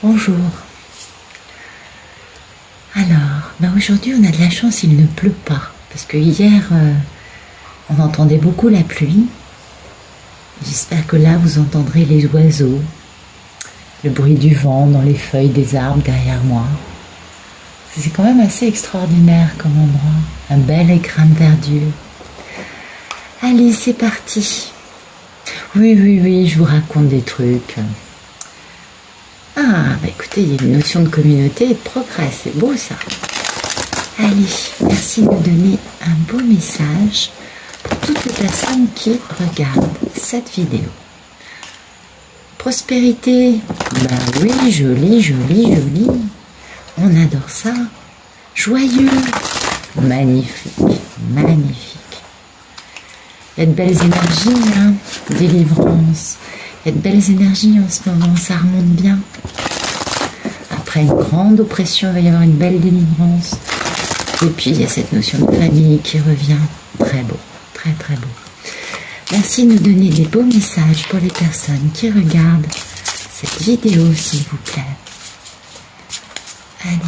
Bonjour. Alors, aujourd'hui on a de la chance, il ne pleut pas. Parce que hier, on entendait beaucoup la pluie. J'espère que là vous entendrez les oiseaux, le bruit du vent dans les feuilles des arbres derrière moi. C'est quand même assez extraordinaire comme endroit. Un bel écrin de verdure. Allez, c'est parti. Oui, je vous raconte des trucs. Ah, bah écoutez, il y a une notion de communauté et de progrès, c'est beau ça. Allez, merci de nous donner un beau message pour toutes les personnes qui regardent cette vidéo. Prospérité, bah oui, joli. On adore ça. Joyeux, magnifique. Il y a de belles énergies, hein, délivrance. Il y a de belles énergies en ce moment, ça remonte bien. Après une grande oppression, il va y avoir une belle délivrance. Et puis il y a cette notion de famille qui revient. Très beau, très beau. Merci de nous donner des beaux messages pour les personnes qui regardent cette vidéo, s'il vous plaît. Allez.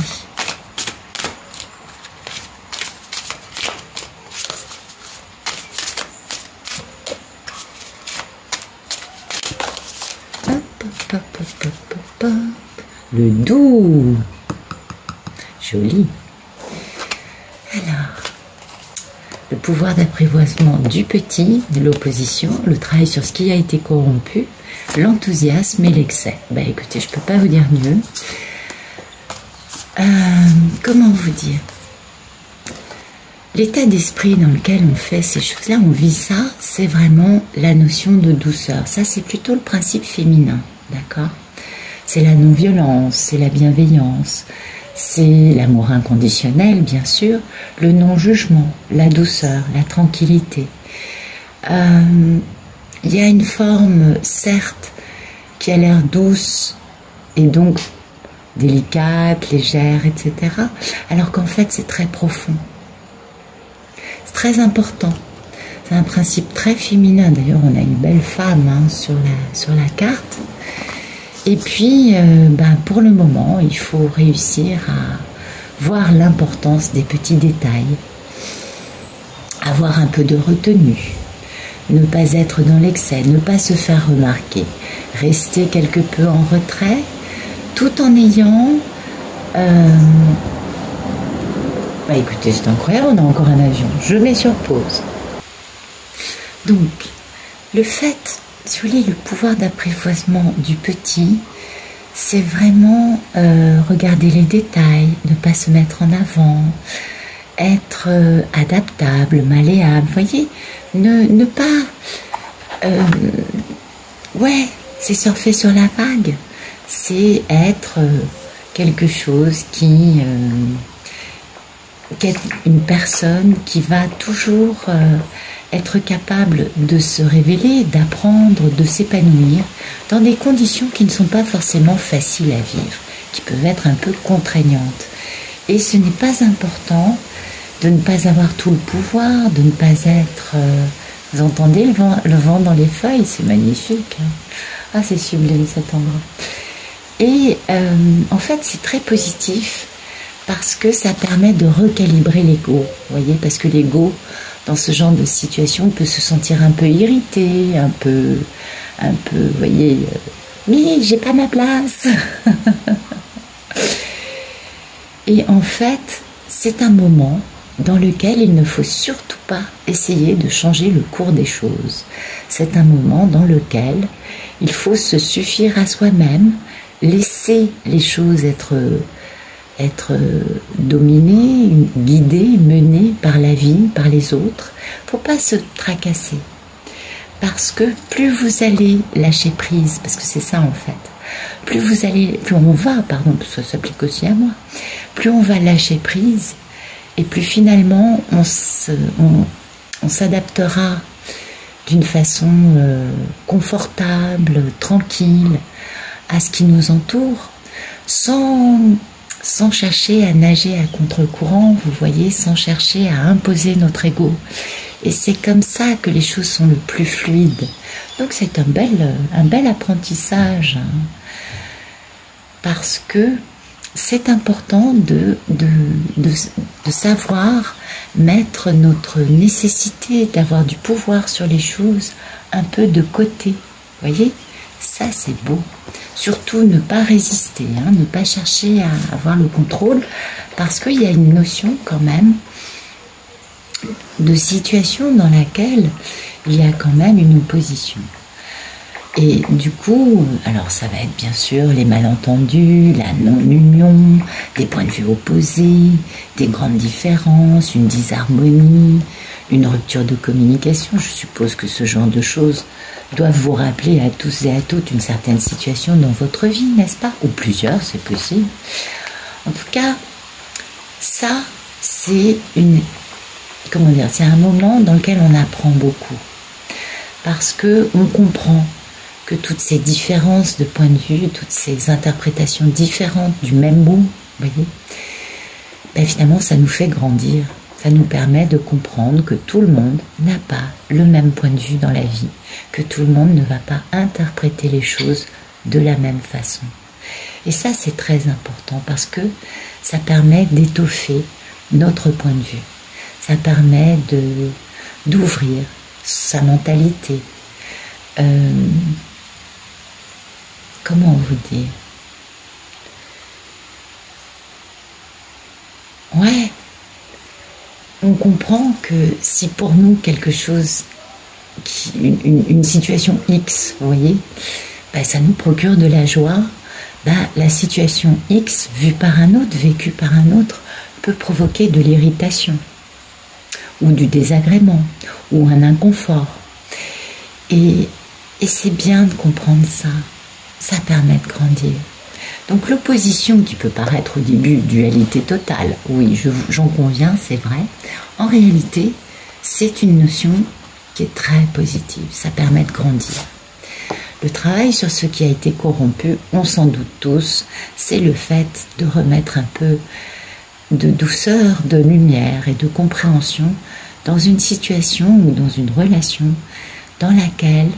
Hop. Le doux. Joli. Alors, le pouvoir d'apprivoisement du petit, de l'opposition, le travail sur ce qui a été corrompu, l'enthousiasme et l'excès. Ben écoutez, je ne peux pas vous dire mieux. Comment vous dire? L'état d'esprit dans lequel on fait ces choses-là, on vit ça, c'est vraiment la notion de douceur. Ça, c'est plutôt le principe féminin, d'accord? C'est la non-violence, c'est la bienveillance, c'est l'amour inconditionnel, bien sûr, le non-jugement, la douceur, la tranquillité. Il y a une forme, certes, qui a l'air douce et donc délicate, légère, etc. Alors qu'en fait, c'est très profond. C'est très important. C'est un principe très féminin. D'ailleurs, on a une belle femme hein, sur la carte. Et puis, pour le moment, il faut réussir à voir l'importance des petits détails, avoir un peu de retenue, ne pas être dans l'excès, ne pas se faire remarquer, rester quelque peu en retrait, tout en ayant... écoutez, c'est incroyable, on a encore un avion. Je mets sur pause. Donc, le fait... Si vous voulez, le pouvoir d'apprivoisement du petit, c'est vraiment regarder les détails, ne pas se mettre en avant, être adaptable, malléable, vous voyez, ne pas... c'est surfer sur la vague, c'est être quelque chose qui est une personne qui va toujours... être capable de se révéler, d'apprendre, de s'épanouir dans des conditions qui ne sont pas forcément faciles à vivre, qui peuvent être un peu contraignantes. Et ce n'est pas important de ne pas avoir tout le pouvoir, de ne pas être... vous entendez le vent dans les feuilles, c'est magnifique. Hein. Ah, c'est sublime cet endroit. Et en fait, c'est très positif parce que ça permet de recalibrer l'ego. Vous voyez, parce que l'ego... dans ce genre de situation, on peut se sentir un peu irrité, un peu, vous voyez, mais j'ai pas ma place. Et en fait, c'est un moment dans lequel il ne faut surtout pas essayer de changer le cours des choses. C'est un moment dans lequel il faut se suffire à soi-même, laisser les choses être dominé, guidé, mené par la vie, par les autres, faut pas se tracasser. Parce que plus vous allez lâcher prise, parce que c'est ça en fait, plus on va, ça s'applique aussi à moi, plus on va lâcher prise, et plus finalement on s'adaptera d'une façon confortable, tranquille, à ce qui nous entoure, sans chercher à nager à contre-courant, vous voyez, sans chercher à imposer notre ego. Et c'est comme ça que les choses sont le plus fluides. Donc c'est un bel apprentissage. parce que c'est important de savoir mettre notre nécessité d'avoir du pouvoir sur les choses un peu de côté. Vous voyez, ça c'est beau. Surtout ne pas résister, ne pas chercher à avoir le contrôle, parce qu'il y a une notion quand même de situation dans laquelle il y a quand même une opposition. Et du coup, alors ça va être bien sûr les malentendus, la non-union, des points de vue opposés, des grandes différences, une disharmonie, une rupture de communication. Je suppose que ce genre de choses doivent vous rappeler à tous et à toutes une certaine situation dans votre vie, n'est-ce pas? Ou plusieurs, c'est possible. En tout cas, ça, c'est c'est un moment dans lequel on apprend beaucoup. Parce que on comprend que toutes ces différences de point de vue, toutes ces interprétations différentes du même mot, vous voyez, finalement ça nous fait grandir, ça nous permet de comprendre que tout le monde n'a pas le même point de vue dans la vie, que tout le monde ne va pas interpréter les choses de la même façon. Et ça c'est très important parce que ça permet d'étoffer notre point de vue, ça permet d'ouvrir sa mentalité. Comment vous dire? Ouais, on comprend que si pour nous quelque chose, une situation X, vous voyez, ça nous procure de la joie, la situation X, vue par un autre, vécue par un autre, peut provoquer de l'irritation, ou du désagrément, ou un inconfort. Et c'est bien de comprendre ça. Ça permet de grandir. Donc l'opposition qui peut paraître au début dualité totale, oui, j'en conviens, c'est vrai. En réalité, c'est une notion qui est très positive. Ça permet de grandir. Le travail sur ce qui a été corrompu, on s'en doute tous, c'est le fait de remettre un peu de douceur, de lumière et de compréhension dans une situation ou dans une relation dans laquelle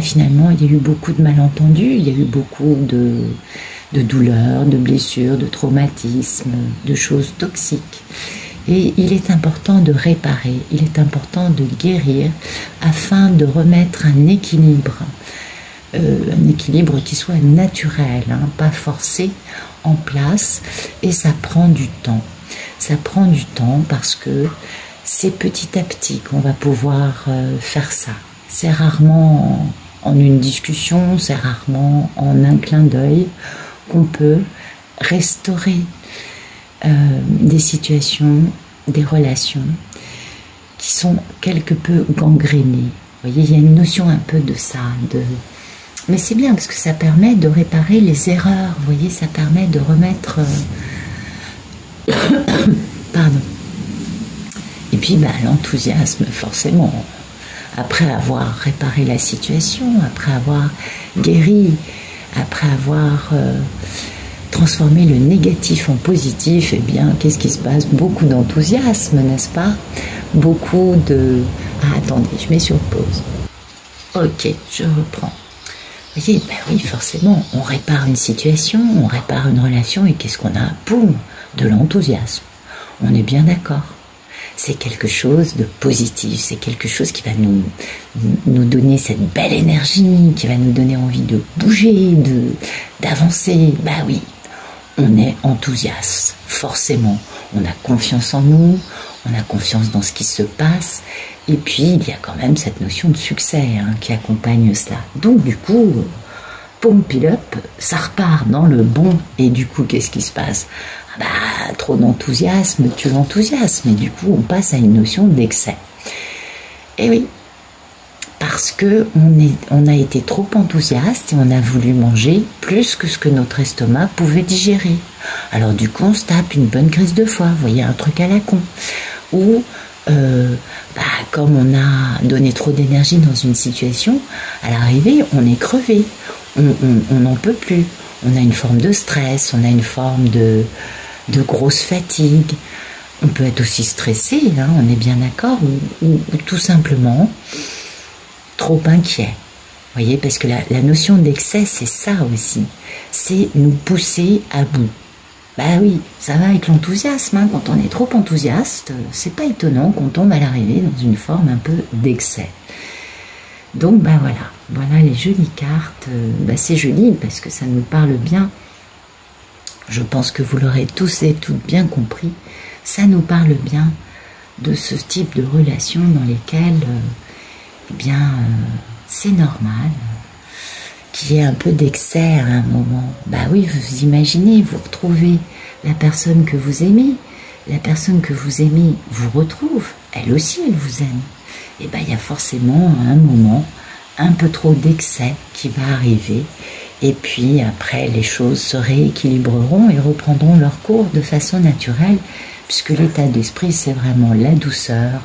finalement il y a eu beaucoup de malentendus, il y a eu beaucoup de douleurs, de blessures, de traumatismes, de choses toxiques. Et il est important de réparer, il est important de guérir afin de remettre un équilibre qui soit naturel, pas forcé, en place. Et ça prend du temps. Ça prend du temps parce que c'est petit à petit qu'on va pouvoir faire ça. C'est rarement en une discussion, c'est rarement en un clin d'œil qu'on peut restaurer des situations, des relations qui sont quelque peu gangrénées. Vous voyez, il y a une notion un peu de ça. Mais c'est bien parce que ça permet de réparer les erreurs. Vous voyez, ça permet de remettre... Pardon. Et puis, l'enthousiasme, forcément. Après avoir réparé la situation, après avoir guéri, après avoir transformé le négatif en positif, qu'est-ce qui se passe? Beaucoup d'enthousiasme, n'est-ce pas? Beaucoup de... Ah, attendez, je mets sur pause. Ok, je reprends. Vous voyez, oui, forcément, on répare une situation, on répare une relation, et qu'est-ce qu'on a? Boum, de l'enthousiasme. On est bien d'accord. C'est quelque chose de positif, c'est quelque chose qui va nous donner cette belle énergie, qui va nous donner envie de bouger, d'avancer. Oui, on est enthousiaste, forcément. On a confiance en nous, on a confiance dans ce qui se passe, et puis il y a quand même cette notion de succès qui accompagne cela. Donc du coup, pump it up, ça repart dans le bon, et du coup, qu'est-ce qui se passe? Trop d'enthousiasme tue l'enthousiasme, et du coup on passe à une notion d'excès. Et oui, parce que on a été trop enthousiaste et on a voulu manger plus que ce que notre estomac pouvait digérer. Alors du coup on se tape une bonne crise de foie, vous voyez, un truc à la con. Ou comme on a donné trop d'énergie dans une situation, à l'arrivée on est crevé, on n'en peut plus. On a une forme de stress, on a une forme de grosse fatigue. On peut être aussi stressé, on est bien d'accord, ou tout simplement trop inquiet. Voyez, parce que la notion d'excès, c'est ça aussi. C'est nous pousser à bout. Bah oui, ça va avec l'enthousiasme. Hein. Quand on est trop enthousiaste, c'est pas étonnant qu'on tombe à l'arrivée dans une forme un peu d'excès. Donc bah voilà les jolies cartes. Bah, c'est joli parce que ça nous parle bien. Je pense que vous l'aurez tous et toutes bien compris. Ça nous parle bien de ce type de relations dans lesquelles, c'est normal qu'il y ait un peu d'excès à un moment. Bah oui, vous imaginez, vous retrouvez la personne que vous aimez, la personne que vous aimez vous retrouve, elle aussi elle vous aime. Et bah il y a forcément à un moment un peu trop d'excès qui va arriver, et puis après les choses se rééquilibreront et reprendront leur cours de façon naturelle, puisque l'état d'esprit c'est vraiment la douceur,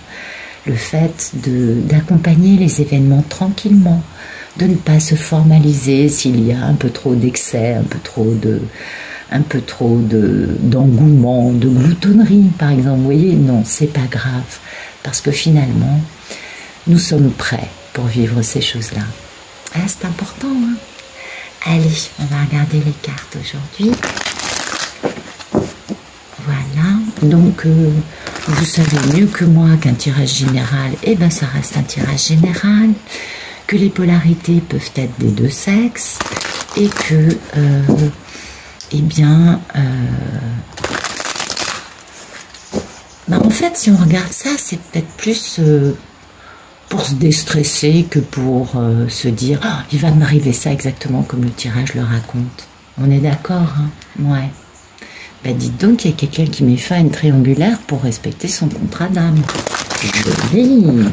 le fait d'accompagner les événements tranquillement, de ne pas se formaliser s'il y a un peu trop d'excès, un peu trop d'engouement, de gloutonnerie par exemple. Vous voyez, non, c'est pas grave, parce que finalement, nous sommes prêts pour vivre ces choses-là. Ah, c'est important, hein. Allez, on va regarder les cartes aujourd'hui. Voilà, donc vous savez mieux que moi qu'un tirage général, ça reste un tirage général, que les polarités peuvent être des deux sexes, et que, en fait, si on regarde ça, c'est peut-être plus pour se déstresser que pour se dire oh, il va m'arriver ça exactement comme le tirage le raconte. On est d'accord, hein? Ouais. Ben dites donc, il y a quelqu'un qui met fin à une triangulaire pour respecter son contrat d'âme. Joli.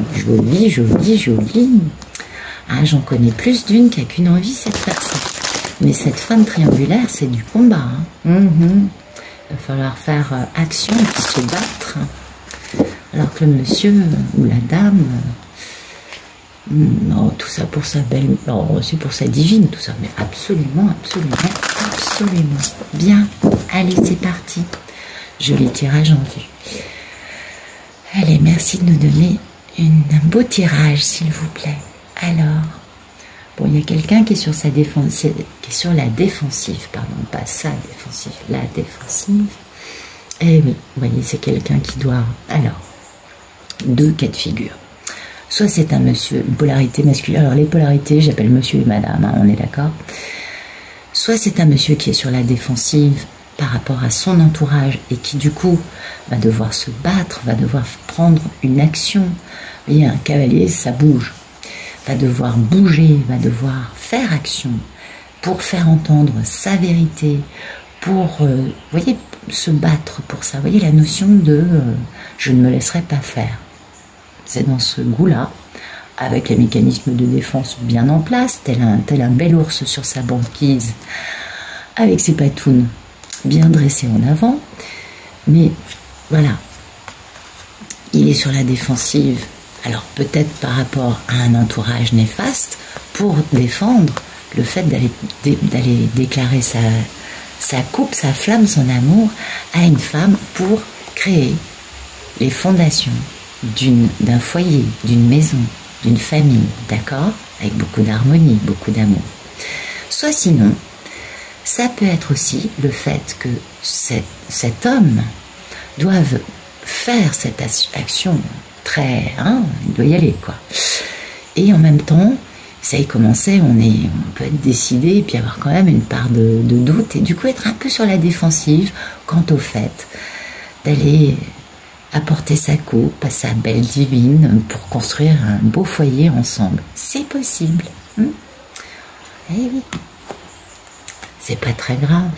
Ah, j'en connais plus d'une qui a qu'une envie, c'est de faire ça. Mais cette femme triangulaire, c'est du combat. Hein. Il va falloir faire action et puis se battre. Alors que le monsieur ou la dame, non, tout ça pour sa belle, non, c'est pour sa divine, tout ça, mais absolument. Bien, allez, c'est parti. Joli tirage en vue. Allez, merci de nous donner un beau tirage, s'il vous plaît. Alors, bon, il y a quelqu'un qui est sur sa défensive, la défensive, pas sa défensive, la défensive. Eh oui, vous voyez, c'est quelqu'un qui doit. Alors, deux cas de figure. Soit c'est un monsieur, une polarité masculine. Alors les polarités, j'appelle monsieur et madame, hein, on est d'accord. Soit c'est un monsieur qui est sur la défensive par rapport à son entourage et qui du coup va devoir se battre, va devoir prendre une action. Vous voyez, un cavalier, ça bouge. Va devoir bouger, va devoir faire action pour faire entendre sa vérité, pour, vous voyez, se battre pour ça. Vous voyez la notion de je ne me laisserai pas faire. C'est dans ce goût-là, avec les mécanismes de défense bien en place, tel un bel ours sur sa banquise, avec ses patounes bien dressées en avant. Mais voilà, il est sur la défensive, alors peut-être par rapport à un entourage néfaste, pour défendre le fait d'aller déclarer sa coupe, sa flamme, son amour à une femme pour créer les fondations d'un foyer, d'une maison, d'une famille, d'accord? Avec beaucoup d'harmonie, beaucoup d'amour. Soit sinon, ça peut être aussi le fait que cet homme doive faire cette action très... il doit y aller, quoi. Et en même temps, ça y commençait, on peut être décidé et puis avoir quand même une part de doute et du coup être un peu sur la défensive quant au fait d'aller apporter sa coupe à sa belle divine pour construire un beau foyer ensemble. C'est possible. Eh oui. C'est pas très grave.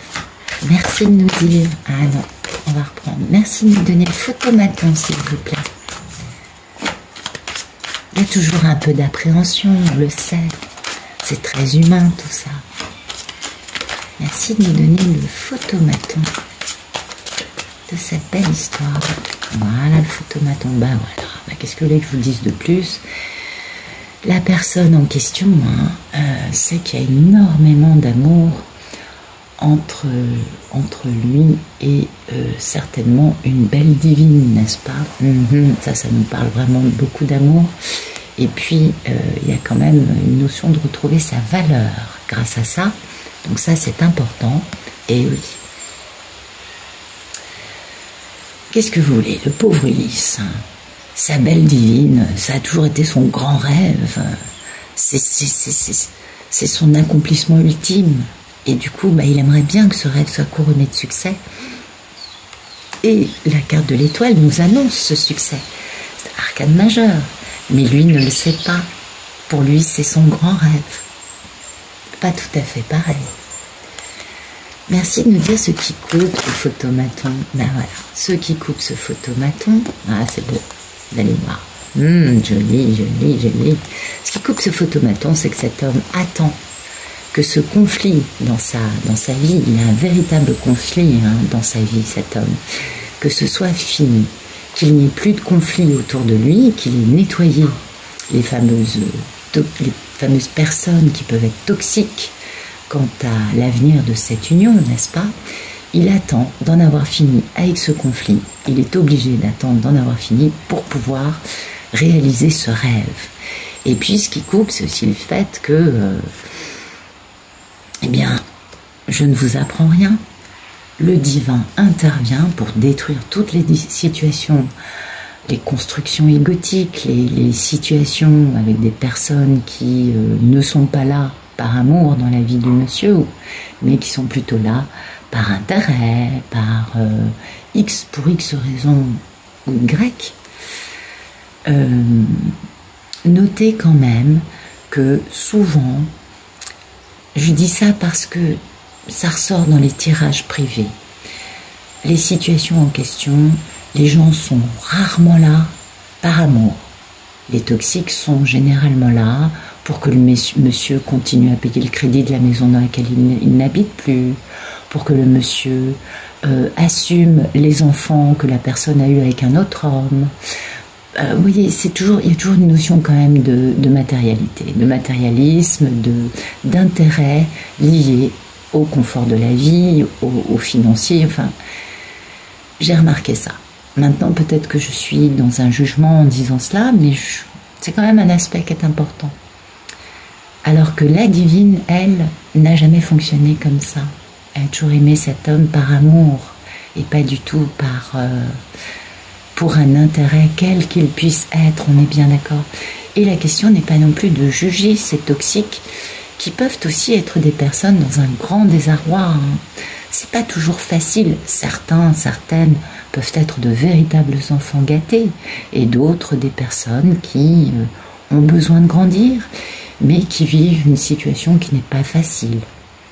Merci de nous dire. Ah non, on va reprendre. Merci de nous donner le photomaton, s'il vous plaît. Il y a toujours un peu d'appréhension, on le sait. C'est très humain tout ça. Merci de nous donner le photomaton de cette belle histoire. Voilà le photomaton. Bah voilà. Qu'est-ce que vous voulez que je vous dise de plus? La personne en question sait qu'il y a énormément d'amour entre lui et certainement une belle divine, n'est-ce pas? Ça nous parle vraiment de beaucoup d'amour. Et puis, il y a quand même une notion de retrouver sa valeur grâce à ça. Donc ça, c'est important. Et oui. Qu'est-ce que vous voulez? Le pauvre Ulysse, hein, sa belle divine, ça a toujours été son grand rêve. C'est son accomplissement ultime. Et du coup, il aimerait bien que ce rêve soit couronné de succès. Et la carte de l'étoile nous annonce ce succès. C'est arcane majeur. Mais lui ne le sait pas. Pour lui, c'est son grand rêve. Pas tout à fait pareil. Merci de nous dire ce qui coupe ce photomaton. Ben voilà, ceux qui coupent ce photomaton. Ah, c'est beau. Vous allez voir. Joli, joli, joli. Ce qui coupe ce photomaton, c'est que cet homme attend que ce conflit dans sa vie, il y a un véritable conflit dans sa vie, cet homme, que ce soit fini, qu'il n'y ait plus de conflit autour de lui, qu'il ait nettoyé les fameuses personnes qui peuvent être toxiques quant à l'avenir de cette union, n'est-ce pas? Il attend d'en avoir fini avec ce conflit. Il est obligé d'attendre d'en avoir fini pour pouvoir réaliser ce rêve. Et puis ce qui coupe, c'est aussi le fait que, je ne vous apprends rien. Le divin intervient pour détruire toutes les situations, les constructions égotiques, les situations avec des personnes qui ne sont pas là par amour dans la vie du monsieur, mais qui sont plutôt là par intérêt, par pour X raison ou Y. Notez quand même que souvent, je dis ça parce que ça ressort dans les tirages privés. Les situations en question, les gens sont rarement là par amour. Les toxiques sont généralement là pour que le monsieur continue à payer le crédit de la maison dans laquelle il n'habite plus, pour que le monsieur assume les enfants que la personne a eus avec un autre homme. Vous voyez, il y a toujours une notion quand même de matérialité, de matérialisme, d'intérêt lié au confort de la vie, au financier, enfin, j'ai remarqué ça. Maintenant, peut-être que je suis dans un jugement en disant cela, mais c'est quand même un aspect qui est important. Alors que la divine, elle, n'a jamais fonctionné comme ça. Elle a toujours aimé cet homme par amour, et pas du tout pour un intérêt quel qu'il puisse être, on est bien d'accord. Et la question n'est pas non plus de juger ces toxiques, qui peuvent aussi être des personnes dans un grand désarroi. C'est pas toujours facile. Certaines peuvent être de véritables enfants gâtés, et d'autres des personnes qui ont besoin de grandir, mais qui vivent une situation qui n'est pas facile.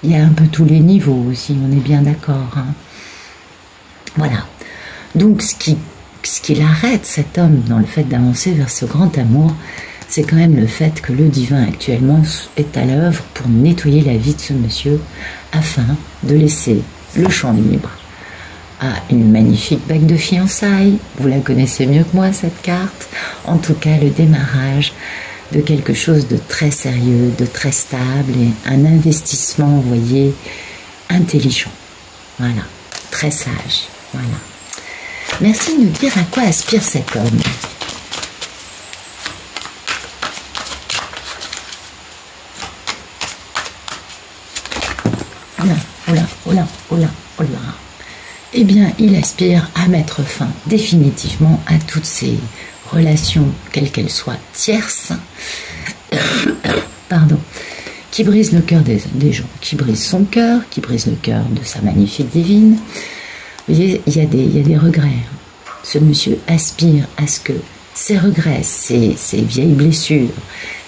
Il y a un peu tous les niveaux aussi, on est bien d'accord. Voilà. Donc ce qui l'arrête, cet homme, dans le fait d'avancer vers ce grand amour, c'est quand même le fait que le divin actuellement est à l'œuvre pour nettoyer la vie de ce monsieur afin de laisser le champ libre à une magnifique bague de fiançailles. Vous la connaissez mieux que moi, cette carte. En tout cas, le démarrage de quelque chose de très sérieux, de très stable et un investissement, vous voyez, intelligent. Voilà, très sage. Voilà. Merci de nous dire à quoi aspire cet homme. Oh là. Eh bien, il aspire à mettre fin définitivement à toutes ces relations, quelles qu'elles soient, tierces, qui brisent le cœur des gens, qui brisent son cœur, qui brisent le cœur de sa magnifique divine. Vous voyez, il y a des regrets. Ce monsieur aspire à ce que ses regrets, ses vieilles blessures,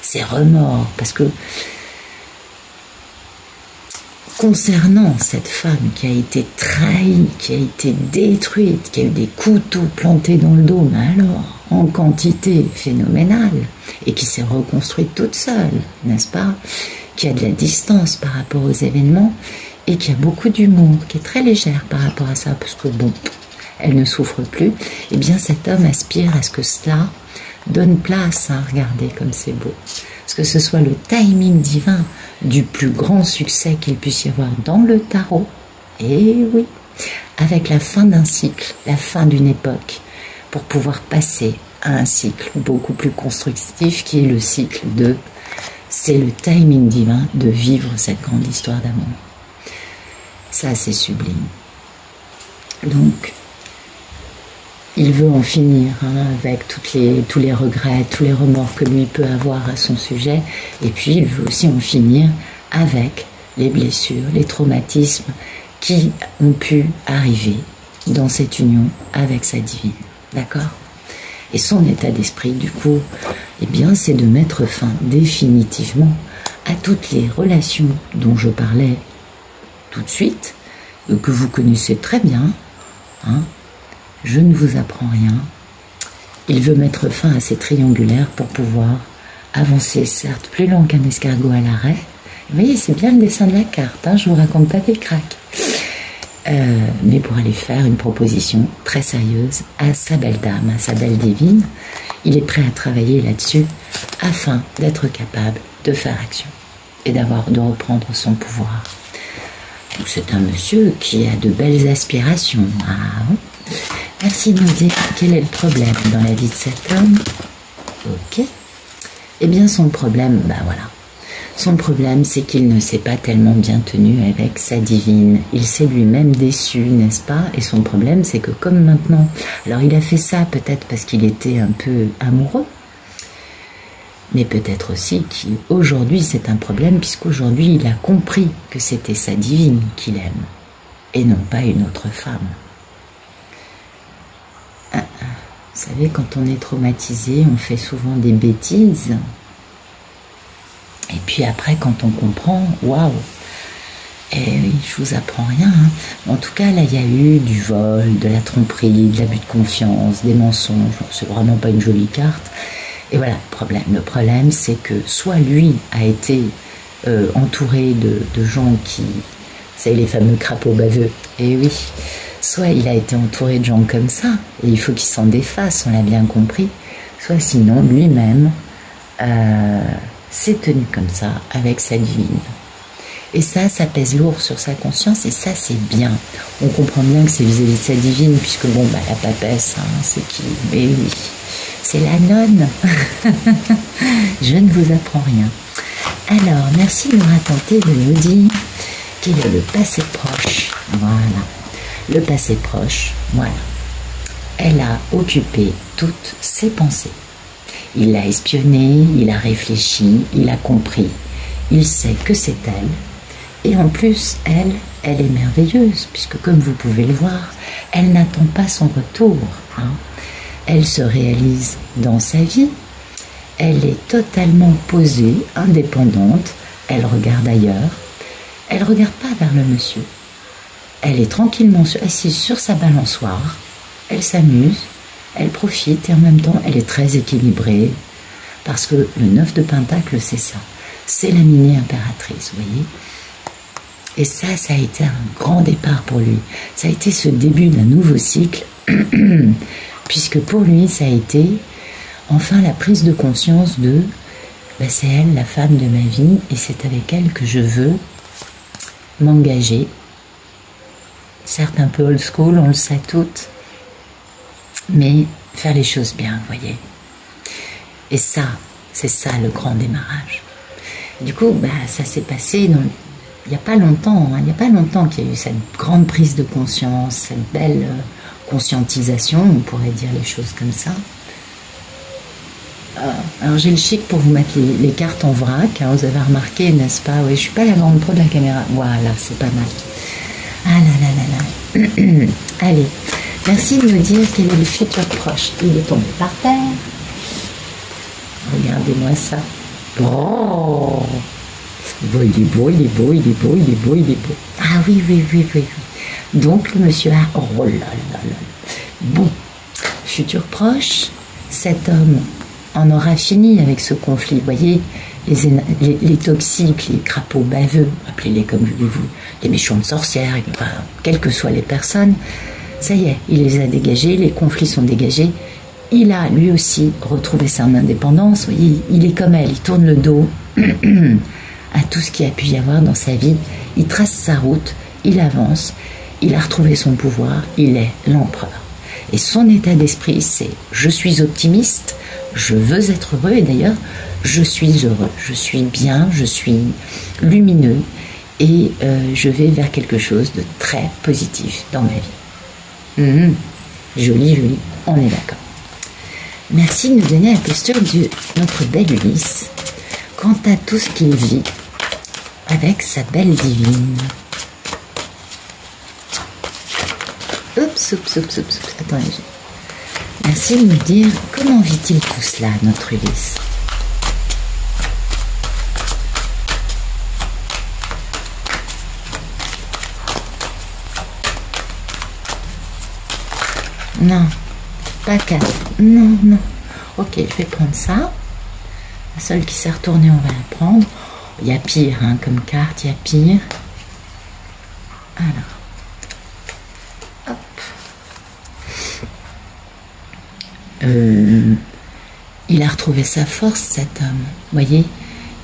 ses remords, parce que concernant cette femme qui a été trahie, qui a été détruite, qui a eu des couteaux plantés dans le dos, mais alors en quantité phénoménale, et qui s'est reconstruite toute seule, n'est-ce pas? Qui a de la distance par rapport aux événements, et qui a beaucoup d'humour, qui est très légère par rapport à ça, parce que bon, elle ne souffre plus. Eh bien, cet homme aspire à ce que cela donne place, regardez comme c'est beau, parce que ce soit le timing divin du plus grand succès qu'il puisse y avoir dans le tarot, et oui, avec la fin d'un cycle, la fin d'une époque, pour pouvoir passer à un cycle beaucoup plus constructif qui est le cycle de... C'est le timing divin de vivre cette grande histoire d'amour. Ça, c'est sublime. Donc, il veut en finir avec tous les regrets, tous les remords que lui peut avoir à son sujet. Et puis, il veut aussi en finir avec les blessures, les traumatismes qui ont pu arriver dans cette union avec sa divine. D'accord ? Et son état d'esprit, du coup, eh bien, c'est de mettre fin définitivement à toutes les relations dont je parlais tout de suite, que vous connaissez très bien. Je ne vous apprends rien. Il veut mettre fin à ces triangulaires pour pouvoir avancer, certes, plus lent qu'un escargot à l'arrêt. Vous voyez, c'est bien le dessin de la carte, je ne vous raconte pas des cracks. Mais pour aller faire une proposition très sérieuse à sa belle dame, à sa belle divine, il est prêt à travailler là-dessus afin d'être capable de faire action et de reprendre son pouvoir. C'est un monsieur qui a de belles aspirations. Merci de nous dire quel est le problème dans la vie de cet homme. Ok. Eh bien, son problème, voilà. Son problème, c'est qu'il ne s'est pas tellement bien tenu avec sa divine. Il s'est lui-même déçu, n'est-ce pas? Et son problème, c'est que comme maintenant... Alors, il a fait ça peut-être parce qu'il était un peu amoureux, mais peut-être aussi qu'aujourd'hui, c'est un problème, puisqu'aujourd'hui, il a compris que c'était sa divine qu'il aime, et non pas une autre femme. Vous savez, quand on est traumatisé, on fait souvent des bêtises. Et puis après, quand on comprend, waouh! Et oui, je vous apprends rien. En tout cas, là, il y a eu du vol, de la tromperie, de l'abus de confiance, des mensonges. C'est vraiment pas une jolie carte. Et voilà le problème. Le problème, c'est que soit lui a été entouré de gens qui... Vous savez, les fameux crapauds baveux. Et oui. Soit il a été entouré de gens comme ça, et il faut qu'il s'en défasse, on l'a bien compris. Soit sinon, lui-même... s'est tenu comme ça avec sa divine. Et ça pèse lourd sur sa conscience, et ça, c'est bien. On comprend bien que c'est vis-à-vis de sa divine, puisque la papesse, c'est qui? Mais oui, c'est la nonne. Je ne vous apprends rien. Alors, merci de nous raconter, de nous dire quel est le passé proche. Voilà. Le passé proche, voilà. Elle a occupé toutes ses pensées. Il l'a espionnée, il a réfléchi, il a compris. Il sait que c'est elle. Et en plus, elle est merveilleuse, puisque comme vous pouvez le voir, elle n'attend pas son retour. Elle se réalise dans sa vie. Elle est totalement posée, indépendante. Elle regarde ailleurs. Elle ne regarde pas vers le monsieur. Elle est tranquillement assise sur sa balançoire. Elle s'amuse. Elle profite et en même temps, elle est très équilibrée. Parce que le 9 de Pentacle, c'est ça. C'est la mini-impératrice, vous voyez. Et ça a été un grand départ pour lui. Ça a été ce début d'un nouveau cycle. Puisque pour lui, ça a été enfin la prise de conscience de c'est elle, la femme de ma vie, et c'est avec elle que je veux m'engager. Certes, un peu old school, on le sait toutes. Mais faire les choses bien, vous voyez. Et ça, c'est ça le grand démarrage. Du coup, ça s'est passé il n'y a pas longtemps. Il n'y a pas longtemps qu'il y a eu cette grande prise de conscience, cette belle conscientisation, on pourrait dire les choses comme ça. Alors j'ai le chic pour vous mettre les cartes en vrac. Vous avez remarqué, n'est-ce pas? Oui, je suis pas la grande pro de la caméra. Voilà, c'est pas mal. Ah là là là là. Allez. Merci de me dire quel est le futur proche. Il est tombé par terre. Regardez-moi ça. Oh, il est beau, il est beau, il est beau, il est beau, il est beau. Ah oui, oui, oui, oui. Donc le monsieur a... Oh là là là. Bon, futur proche, cet homme en aura fini avec ce conflit. Vous voyez, les toxiques, les crapauds baveux, appelez-les comme voulez-vous, les méchantes sorcières, quelles que soient les personnes, ça y est, il les a dégagés, les conflits sont dégagés. Il a lui aussi retrouvé son indépendance. Vous voyez, il est comme elle, il tourne le dos à tout ce qu'il a pu y avoir dans sa vie. Il trace sa route, il avance, il a retrouvé son pouvoir, il est l'empereur. Et son état d'esprit, c'est je suis optimiste, je veux être heureux, et d'ailleurs, je suis heureux, je suis bien, je suis lumineux, et je vais vers quelque chose de très positif dans ma vie. Joli, joli, on est d'accord. Merci de nous donner la posture de notre belle Ulysse quant à tout ce qu'il vit avec sa belle divine. Oups, attendez. Merci de nous dire comment vit-il tout cela, notre Ulysse. Non, pas 4. Non, non. Ok, je vais prendre ça. La seule qui s'est retournée, on va la prendre. Il y a pire, hein, comme carte, il y a pire. Alors. Hop. Il a retrouvé sa force, cet homme. Vous voyez,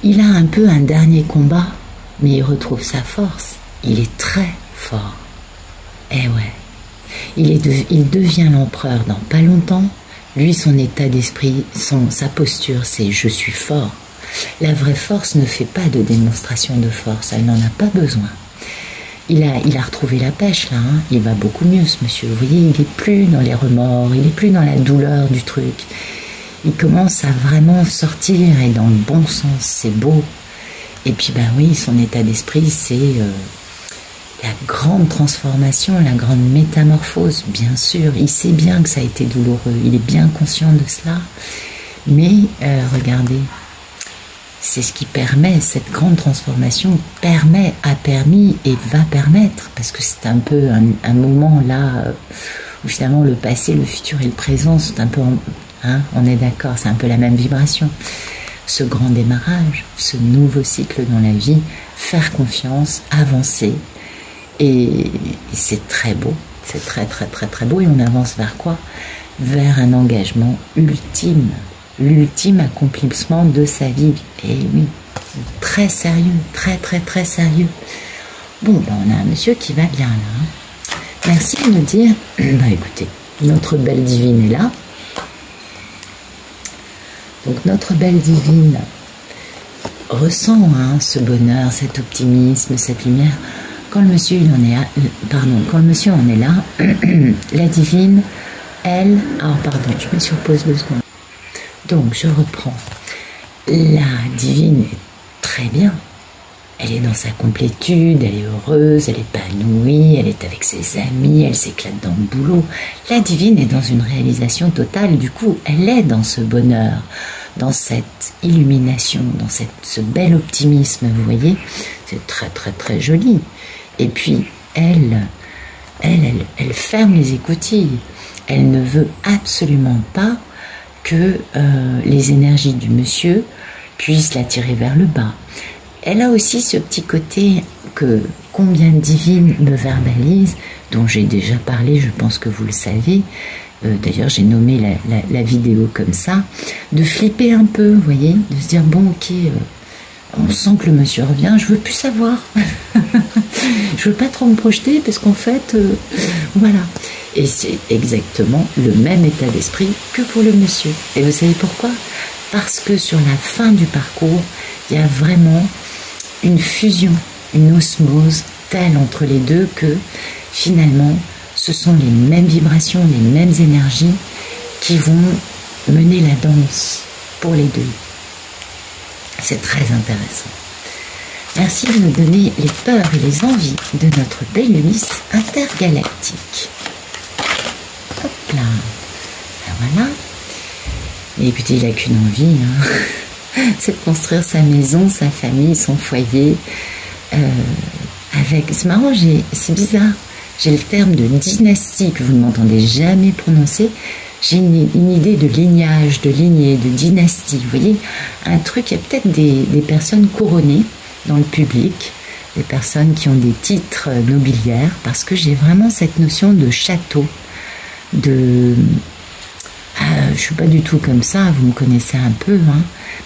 il a un peu un dernier combat, mais il retrouve sa force. Il est très fort. Eh ouais. Il devient l'empereur dans pas longtemps. Lui, son état d'esprit, sa posture, c'est « je suis fort ». La vraie force ne fait pas de démonstration de force, elle n'en a pas besoin. Il a retrouvé la pêche, là, hein. Il va beaucoup mieux, ce monsieur. Vous voyez, il n'est plus dans les remords, il n'est plus dans la douleur du truc. Il commence à vraiment sortir et dans le bon sens, c'est beau. Et puis, ben oui, son état d'esprit, c'est la grande transformation, la grande métamorphose, bien sûr. Il sait bien que ça a été douloureux, il est bien conscient de cela. Mais regardez, c'est ce qui permet, cette grande transformation a permis et va permettre, parce que c'est un peu un moment là où finalement le passé, le futur et le présent sont un peu, hein, on est d'accord, c'est un peu la même vibration. Ce grand démarrage, ce nouveau cycle dans la vie, faire confiance, avancer, et c'est très beau, c'est très très très très beau, et on avance vers quoi? Vers un engagement ultime. L'ultime accomplissement de sa vie. Et oui, très sérieux, très très très sérieux. Bon, ben on a un monsieur qui va bien là. Merci de nous dire, bah écoutez, notre belle divine est là. Donc notre belle divine ressent ce bonheur, cet optimisme, cette lumière. Quand le monsieur quand le monsieur en est là, la divine, elle, alors pardon, je me surpose 2 secondes. Donc, je reprends. La divine est très bien. Elle est dans sa complétude, elle est heureuse, elle est épanouie, elle est avec ses amis, elle s'éclate dans le boulot. La divine est dans une réalisation totale. Du coup, elle est dans ce bonheur, dans cette illumination, dans ce bel optimisme, vous voyez. C'est très, très, très joli. Et puis, elle ferme les écoutilles. Elle ne veut absolument pas que les énergies du monsieur puissent l'attirer vers le bas. Elle a aussi ce petit côté que combien divine me verbalise, dont j'ai déjà parlé, je pense que vous le savez. D'ailleurs, j'ai nommé la vidéo comme ça, de flipper un peu, vous voyez, de se dire, bon, ok, on sent que le monsieur revient, je veux plus savoir. Je veux pas trop me projeter, parce qu'en fait, voilà. Et c'est exactement le même état d'esprit que pour le monsieur. Et vous savez pourquoi? Parce que sur la fin du parcours, il y a vraiment une fusion, une osmose telle entre les deux que finalement, ce sont les mêmes vibrations, les mêmes énergies qui vont mener la danse pour les deux. C'est très intéressant. Merci de nous donner les peurs et les envies de notre belle Ulysse intergalactique. Hop là, ben voilà. Et écoutez, il n'a qu'une envie, hein. C'est de construire sa maison, sa famille, son foyer. C'est marrant, c'est bizarre. J'ai le terme de dynastie que vous ne m'entendez jamais prononcer. J'ai une idée de lignage, de lignée, de dynastie. Vous voyez, un truc, il y a peut-être des personnes couronnées dans le public, des personnes qui ont des titres nobiliaires, parce que j'ai vraiment cette notion de château. Je suis pas du tout comme ça, vous me connaissez un peu, hein,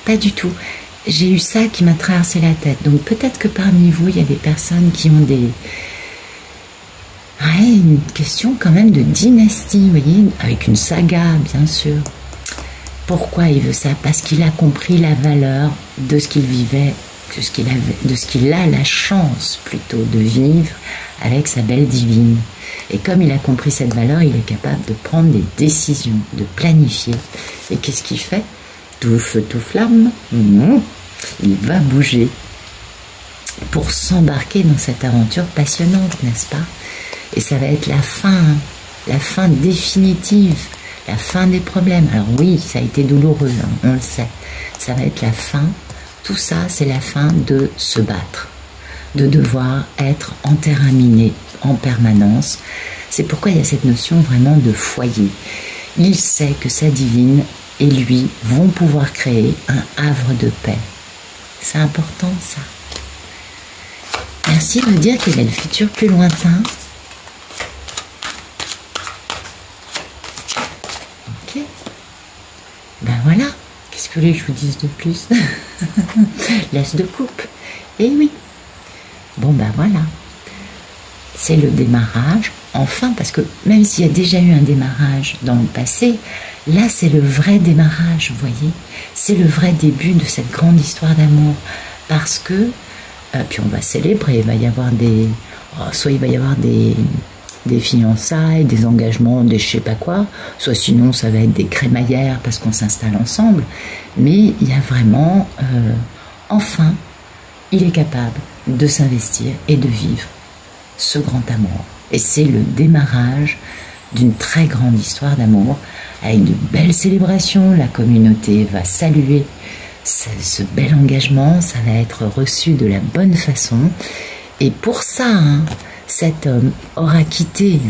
pas du tout. J'ai eu ça qui m'a traversé la tête. Donc peut-être que parmi vous, il y a des personnes qui ont une question quand même de dynastie, vous voyez, avec une saga, bien sûr. Pourquoi il veut ça? Parce qu'il a compris la valeur de ce qu'il vivait, de ce qu'il a la chance plutôt de vivre avec sa belle divine. Et comme il a compris cette valeur, il est capable de prendre des décisions, de planifier. Et qu'est-ce qu'il fait? Tout feu, tout flamme, il va bouger pour s'embarquer dans cette aventure passionnante, n'est-ce pas? Et ça va être la fin définitive, la fin des problèmes. Alors oui, ça a été douloureux, hein, on le sait. Ça va être la fin, tout ça, c'est la fin de se battre, de devoir être en terrain miné en permanence. C'est pourquoi il y a cette notion vraiment de foyer. Il sait que sa divine et lui vont pouvoir créer un havre de paix. C'est important, ça. Merci de me dire quel est le futur plus lointain. Ok. Ben voilà. Qu'est-ce que vous voulez que je vous dise de plus? L'as de coupe. Eh oui. Bon ben voilà. C'est le démarrage. Enfin, parce que même s'il y a déjà eu un démarrage dans le passé, là c'est le vrai démarrage, vous voyez. C'est le vrai début de cette grande histoire d'amour. Parce que puis on va célébrer, il va y avoir soit il va y avoir des fiançailles, des engagements, des je sais pas quoi, soit sinon ça va être des crémaillères parce qu'on s'installe ensemble, mais il y a vraiment, enfin, il est capable de s'investir et de vivre ce grand amour. Et c'est le démarrage d'une très grande histoire d'amour, avec de belles célébrations, la communauté va saluer ce bel engagement, ça va être reçu de la bonne façon. Et pour ça, hein, cet homme aura quitté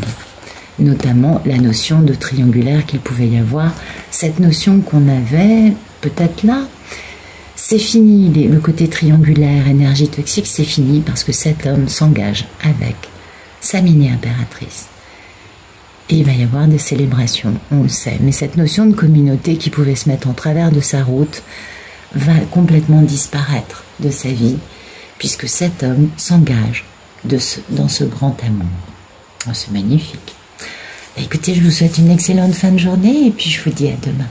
notamment la notion de triangulaire qu'il pouvait y avoir, cette notion qu'on avait peut-être là. C'est fini, le côté triangulaire, énergie toxique, c'est fini parce que cet homme s'engage avec sa mini-impératrice. Et il va y avoir des célébrations, on le sait. Mais cette notion de communauté qui pouvait se mettre en travers de sa route va complètement disparaître de sa vie, puisque cet homme s'engage dans ce grand amour. Oh, c'est magnifique. Écoutez, je vous souhaite une excellente fin de journée et puis je vous dis à demain.